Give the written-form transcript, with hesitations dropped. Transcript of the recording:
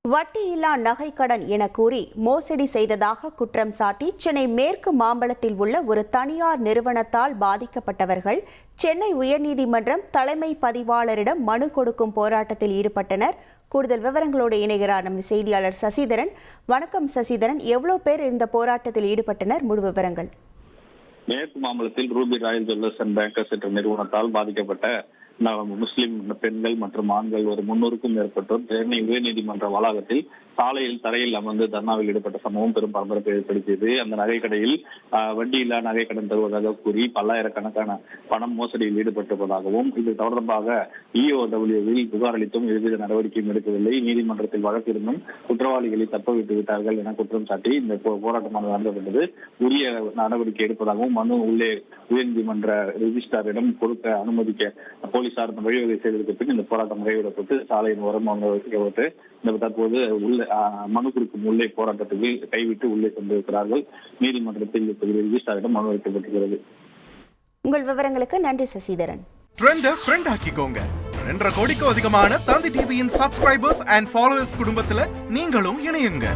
வட்டியில்லா நகைக்கடன் என கூறி மோசடி செய்ததாக குற்றம் சாட்டி சென்னை மேற்கு மாம்பலத்தில் உள்ள ஒரு தனியார் நிறுவனத்தால் பாதிக்கப்பட்டவர்கள் சென்னை உயர்நீதிமன்றம் தலைமை பதிவாளரிடம் மனு கொடுக்கும் போராட்டத்தில் ஈடுபட்டனர். கூடுதல் விவரங்களோடு இணைகிறார் நம் செய்தியாளர் சசிதரன். வணக்கம் சசிதரன், எவ்வளவு பேர் இந்த போராட்டத்தில் ஈடுபட்டனர்? முழு விவரங்கள். மேற்கு மாம்பலத்தில் Ruby royal jewellers and bankers என்ற நிறுவனத்தால் பாதிக்கப்பட்ட முஸ்லிம் பெண்கள் மற்றும் ஆண்கள் ஒரு 300க்கும் மேற்பட்டோர் சென்னை உயர்நீதிமன்ற வளாகத்தில் சாலையில் தரையில் அமர்ந்து தர்ணாவில் ஈடுபட்ட சம்பவம் பெரும் பரபரப்பை ஏற்படுத்தியது. அந்த நகைக்கடையில் வட்டியில்லா நகைக்கடன் தருவதாக கூறி பல்லாயிரக்கணக்கான பணம் மோசடியில் ஈடுபட்டிருப்பதாகவும் இது தொடர்பாக EOWவில் புகார் அளித்தும் எவ்வித நடவடிக்கையும் எடுக்கவில்லை, நீதிமன்றத்தில் வழக்கு இருந்தும் குற்றவாளிகளை தப்பவிட்டு விட்டார்கள் என குற்றம் சாட்டி இந்த போராட்டமானது நடத்தப்பட்டது. உரிய நடவடிக்கை எடுப்பதாகவும் மனு உள்ளே உயர்நீதிமன்ற ரிஜிஸ்ட்ராரிடம் கொடுக்க அனுமதிக்க போலீசார் வழிவகை செய்ததற்கு பின் இந்த போராட்டம் நிறைவேற்றப்பட்டு சாலையின் ஓரம் வைக்கப்பட்டு தற்போது மனு கொடுக்கும் உள்ளே போராட்டத்துக்கு கைவிட்டு உள்ளே சென்றிருக்கிறார்கள். நீதிமன்றத்தில் ரிஜிஸ்ட்ராரிடம் மனு வைக்கப்பட்டிருக்கிறது. உங்கள் விவரங்களுக்கு நன்றி சசிதரன். ஃப்ரெண்ட் ஆக்கிக்கோங்க. 2.5 கோடிக்கும் அதிகமான தந்தி டிவியின் சப்ஸ்கிரைபர்ஸ் அண்ட் ஃபாலோவர்ஸ் குடும்பத்துல நீங்களும் இணையுங்க.